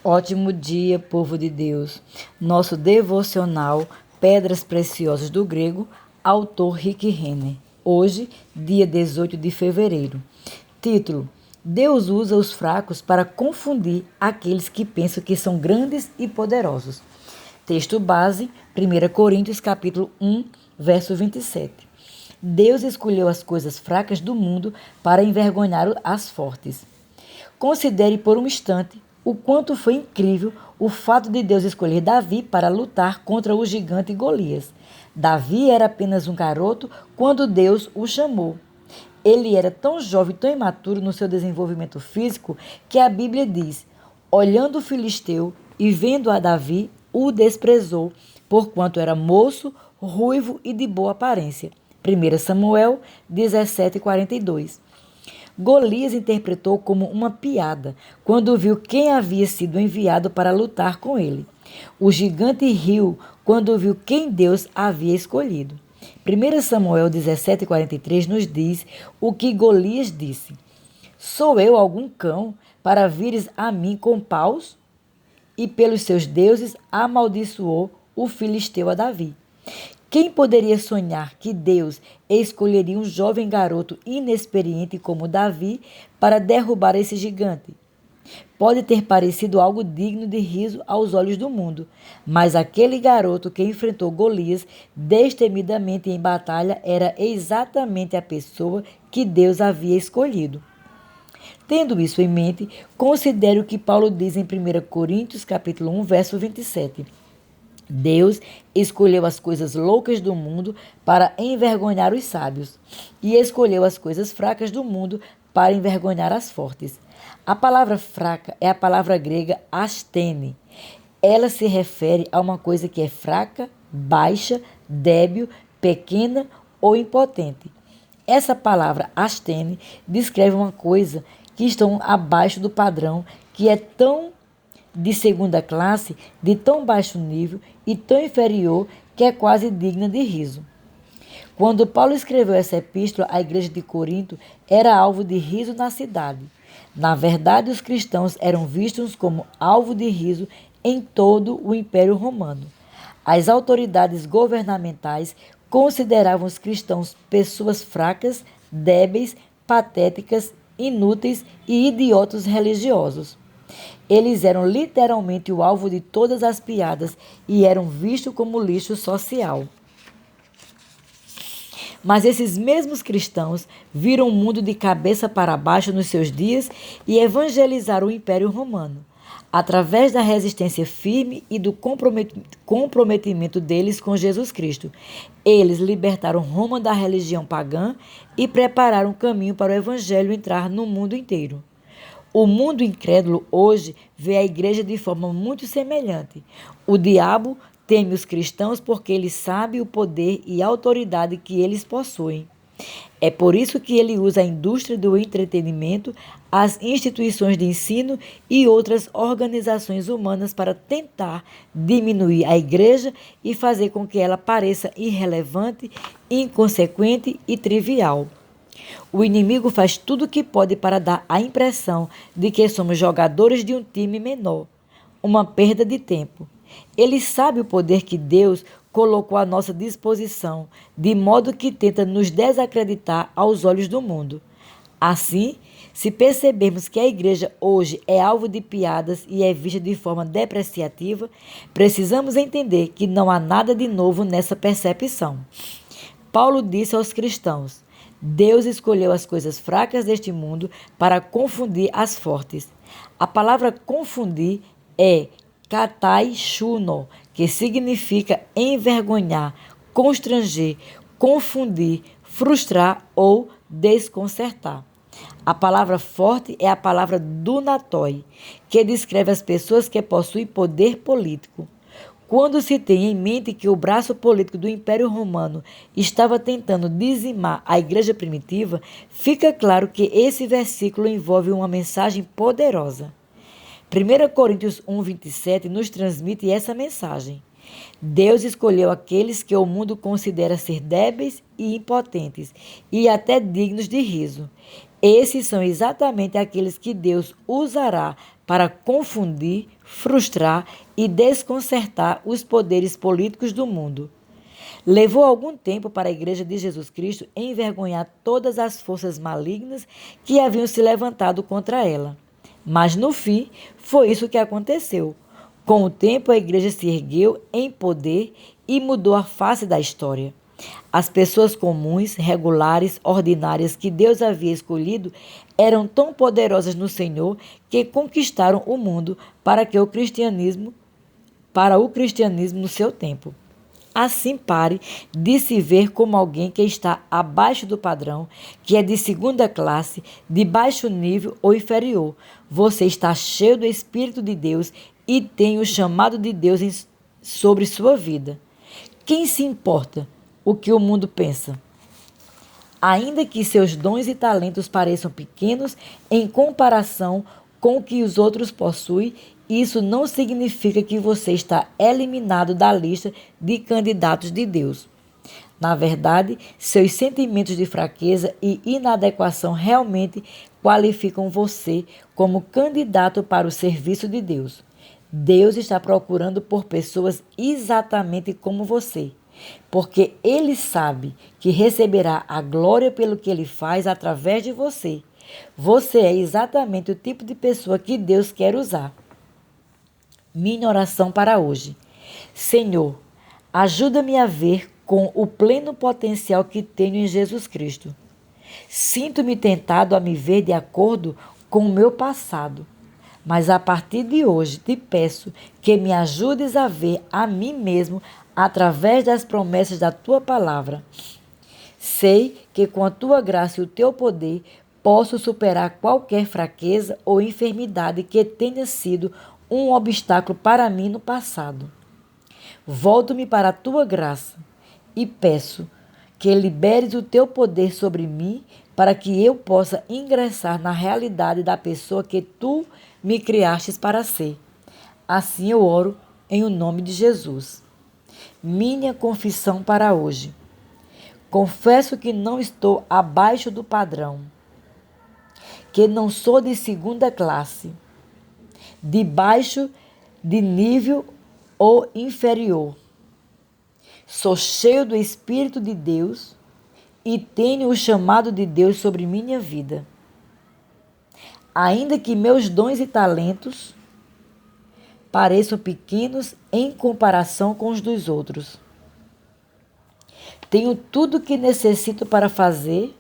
Ótimo dia, povo de Deus. Nosso devocional Pedras Preciosas do Grego, autor Rick Renner. Hoje, dia 18 de fevereiro. Título: Deus usa os fracos para confundir aqueles que pensam que são grandes e poderosos. Texto base, 1 Coríntios capítulo 1, verso 27. Deus escolheu as coisas fracas do mundo para envergonhar as fortes. Considere por um instante o quanto foi incrível o fato de Deus escolher Davi para lutar contra o gigante Golias. Davi era apenas um garoto quando Deus o chamou. Ele era tão jovem, tão imaturo no seu desenvolvimento físico, que a Bíblia diz: olhando o filisteu e vendo a Davi, o desprezou, porquanto era moço, ruivo e de boa aparência. 1 Samuel 17:42. Golias interpretou como uma piada quando viu quem havia sido enviado para lutar com ele. O gigante riu quando viu quem Deus havia escolhido. 1 Samuel 17:43 nos diz o que Golias disse: Sou eu algum cão para vires a mim com paus? E pelos seus deuses amaldiçoou o filisteu a Davi. Quem poderia sonhar que Deus escolheria um jovem garoto inexperiente como Davi para derrubar esse gigante? Pode ter parecido algo digno de riso aos olhos do mundo, mas aquele garoto que enfrentou Golias destemidamente em batalha era exatamente a pessoa que Deus havia escolhido. Tendo isso em mente, considere o que Paulo diz em 1 Coríntios capítulo 1, verso 27. Deus escolheu as coisas loucas do mundo para envergonhar os sábios, e escolheu as coisas fracas do mundo para envergonhar as fortes. A palavra fraca é a palavra grega astene. Ela se refere a uma coisa que é fraca, baixa, débil, pequena ou impotente. Essa palavra astene descreve uma coisa que está abaixo do padrão, que é tão de segunda classe, de tão baixo nível e tão inferior que é quase digna de riso. Quando Paulo escreveu essa epístola, a igreja de Corinto era alvo de riso na cidade. Na verdade, os cristãos eram vistos como alvo de riso em todo o Império Romano. As autoridades governamentais consideravam os cristãos pessoas fracas, débeis, patéticas, inúteis e idiotas religiosos. Eles eram literalmente o alvo de todas as piadas e eram vistos como lixo social. Mas esses mesmos cristãos viram o mundo de cabeça para baixo nos seus dias e evangelizaram o Império Romano, através da resistência firme e do comprometimento deles com Jesus Cristo. Eles libertaram Roma da religião pagã e prepararam o caminho para o Evangelho entrar no mundo inteiro. O mundo incrédulo hoje vê a igreja de forma muito semelhante. O diabo teme os cristãos porque ele sabe o poder e a autoridade que eles possuem. É por isso que ele usa a indústria do entretenimento, as instituições de ensino e outras organizações humanas para tentar diminuir a igreja e fazer com que ela pareça irrelevante, inconsequente e trivial. O inimigo faz tudo o que pode para dar a impressão de que somos jogadores de um time menor, uma perda de tempo. Ele sabe o poder que Deus colocou à nossa disposição, de modo que tenta nos desacreditar aos olhos do mundo. Assim, se percebermos que a igreja hoje é alvo de piadas e é vista de forma depreciativa, precisamos entender que não há nada de novo nessa percepção. Paulo disse aos cristãos: Deus escolheu as coisas fracas deste mundo para confundir as fortes. A palavra confundir é katai-shuno, que significa envergonhar, constranger, confundir, frustrar ou desconcertar. A palavra forte é a palavra dunatoi, que descreve as pessoas que possuem poder político. Quando se tem em mente que o braço político do Império Romano estava tentando dizimar a igreja primitiva, fica claro que esse versículo envolve uma mensagem poderosa. 1 Coríntios 1:27 nos transmite essa mensagem. Deus escolheu aqueles que o mundo considera ser débeis e impotentes, e até dignos de riso. Esses são exatamente aqueles que Deus usará para confundir, frustrar e desconcertar os poderes políticos do mundo. Levou algum tempo para a Igreja de Jesus Cristo envergonhar todas as forças malignas que haviam se levantado contra ela. Mas, no fim, foi isso que aconteceu. Com o tempo, a Igreja se ergueu em poder e mudou a face da história. As pessoas comuns, regulares, ordinárias que Deus havia escolhido eram tão poderosas no Senhor que conquistaram o mundo para o cristianismo no seu tempo. Assim, pare de se ver como alguém que está abaixo do padrão, que é de segunda classe, de baixo nível ou inferior. Você está cheio do Espírito de Deus e tem o chamado de Deus sobre sua vida. Quem se importa o que o mundo pensa? Ainda que seus dons e talentos pareçam pequenos em comparação com o que os outros possuem, isso não significa que você está eliminado da lista de candidatos de Deus. Na verdade, seus sentimentos de fraqueza e inadequação realmente qualificam você como candidato para o serviço de Deus. Deus está procurando por pessoas exatamente como você, porque Ele sabe que receberá a glória pelo que Ele faz através de você. Você é exatamente o tipo de pessoa que Deus quer usar. Minha oração para hoje. Senhor, ajuda-me a ver com o pleno potencial que tenho em Jesus Cristo. Sinto-me tentado a me ver de acordo com o meu passado, mas a partir de hoje te peço que me ajudes a ver a mim mesmo através das promessas da tua palavra. Sei que com a tua graça e o teu poder posso superar qualquer fraqueza ou enfermidade que tenha sido um obstáculo para mim no passado. Volto-me para a tua graça e peço que liberes o teu poder sobre mim para que eu possa ingressar na realidade da pessoa que tu me criastes para ser. Assim eu oro em o nome de Jesus. Minha confissão para hoje. Confesso que não estou abaixo do padrão, que não sou de segunda classe, de baixo de nível ou inferior. Sou cheio do Espírito de Deus e tenho o chamado de Deus sobre minha vida. Ainda que meus dons e talentos pareçam pequenos em comparação com os dos outros, tenho tudo o que necessito para fazer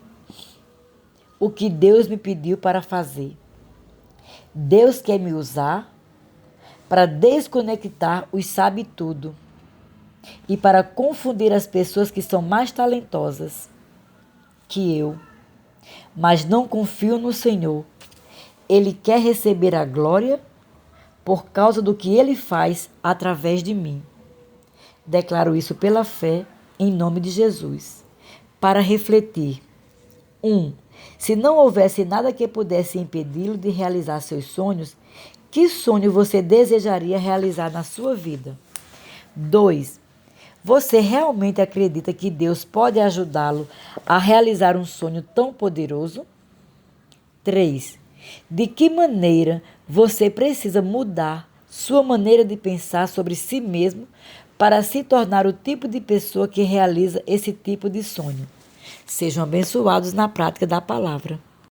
o que Deus me pediu para fazer. Deus quer me usar para desconectar os sabe-tudo e para confundir as pessoas que são mais talentosas que eu, mas não confio no Senhor. Ele quer receber a glória por causa do que Ele faz através de mim. Declaro isso pela fé, em nome de Jesus. Para refletir. 1. Se não houvesse nada que pudesse impedi-lo de realizar seus sonhos, que sonho você desejaria realizar na sua vida? 2. Você realmente acredita que Deus pode ajudá-lo a realizar um sonho tão poderoso? 3. De que maneira você precisa mudar sua maneira de pensar sobre si mesmo para se tornar o tipo de pessoa que realiza esse tipo de sonho? Sejam abençoados na prática da palavra.